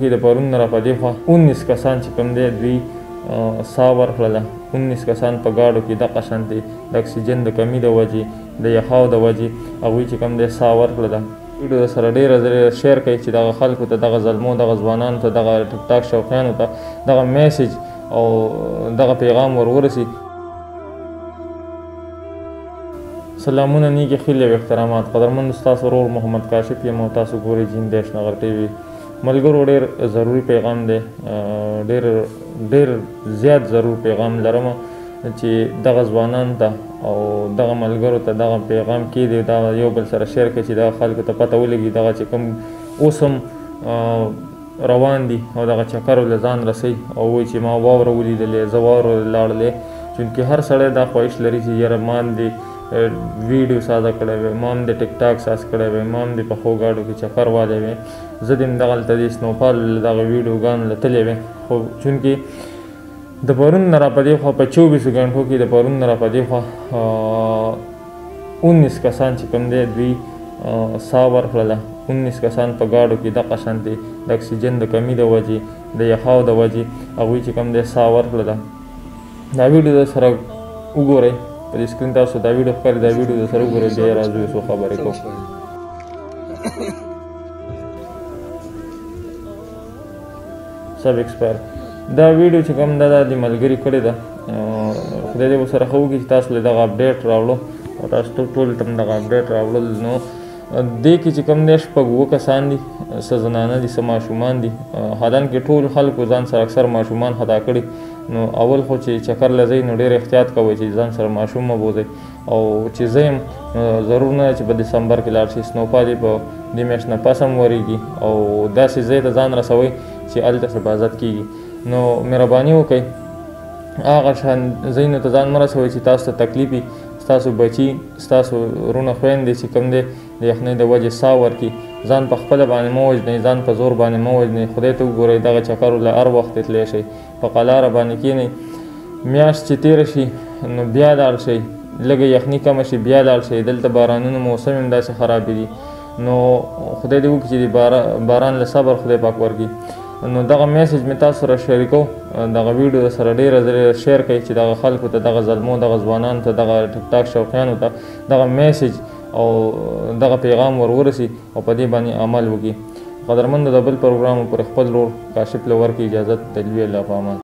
کې د پرون نه را په دې خوا 19 کسان چې کوم دی دوی ساه ورکړله 19 کسان په ګاډو کې دغه شانتې د اکسیجن د کمي د وجې د یخاو د وجې هغوی چې کوم دی ساه ورکړله ویډیو د سره ډېره شیر کوي چې دغه خلکو ته دغه ظلمو دغه ځوانانو ته دغه ټیک ټاک شوقیانو ته دغه میسج او دغه پیغام ورورسي سلامونه نیکې خیلې او احترامات قدرمند ستاسو ورور محمد کاشف یم او تاسو ګورئ جین دیش نغر ټي وي ملګرو ډېر ضروري پیغام دی ډېر زیات ضرور پیغام لرم چې دغه ځوانانو ته او دغه ملګرو ته دغه پیغام کیدی دا یو بل سره شیر کړي چې دغه خلکو ته پته ولګي دغه چې کوم اوس هم روان دي او دغه چکر له ځان رسوي او وایي چې ما واوره ولیدلې زه واوره لاړلې چونکې هر سړی دا خواهش لري چې یاره ما هم دې ویډیو سازه کړی وی ما هم د ټیک ټاک ساز کړی وی ما هم د پخو ګاډو کې چکر والی وی زه دې هم دغلته د سنوفال دغه ویډیوګانو له تللی وی خو چونکې د پرون نه را په دې خوا په 24 ګنټو کې د پرون نه را په دې خوا 19 کسان چې کوم دی دوی ساه ورکړله 19 کسان په ګاډو کې دغه شانتې د اکسیجن د کمي د وجې د یخاو د وجې هغوی چې کوم دی ساه ورکړله دا ویډیو د سره وګورئ په دې سکرین تاسو دا ویډیو ښکاري دا ویډیو د سره وګورئ بیا یې راځو یو څو خبرې کوو سب ایکسپایر دا ویډیو چې کوم ده دا د ملګري کړې ده خدای دې ورسره ښه وکړي چې تاسو له دغه اپډیټ راوړو او تاسو ټول ته هم دغه اپډیټ راوړل نو دې کې چې کوم دی شپږ اووه کسان دي څه زنانه دي څه ماشومان دي حالانکې ټول خلکو ځان سره اکثر ماشومان خطا کړي نو اول خو چې چکر له ځئ نو ډېر احتیاط کوئ چې ځان سره ماشوم مه بوځئ او چې زه یم ضرور نه چې په دسمبر کې لاړ شي سنوفال یې په دې میاشت نه پس هم ورېږي او داسې ځای ته ځان رسوئ چې هلته حفاظت کېږي نو مهرباني وکئ هغه شان ځایونو ته ځان مه رسوئ چې تاسو ته تکلیف وي ستاسو بچي ستاسو وروڼه خویندې چې کوم دی د یخنۍ د وجې ساه ورکړي ځان په خپله باندې مه وژنئ ځان په زور باندې مه وژنئ خدای ته وګورئ دغه چکرو له هر وخت تللی شئ په قلاره باندې کښېنئ میاشت چې تېره شي نو بیا لاړ شئ لږه یخني کمه شي بیا لاړ شئ دلته بارانونو موسم هم داسې خرابې دي نو خدای دې وکړي چې د باران له صبر خدای پاک ورکړي نو دغه میسج مې تاسو سره شریکو دغه ویډیو د سره ډېره شیر کوي چې دغه خلکو ته دغه ظلمو دغه ځوانانو ته دغه ټیک ټاک شوقیانو ته دغه میسج او دغه پیغام ورورسي او په دې باندې عمل وکړي قدرمندو د بل پروګرام پر خپل ورور کاشف له ورکړي اجازت د لوی الله په امان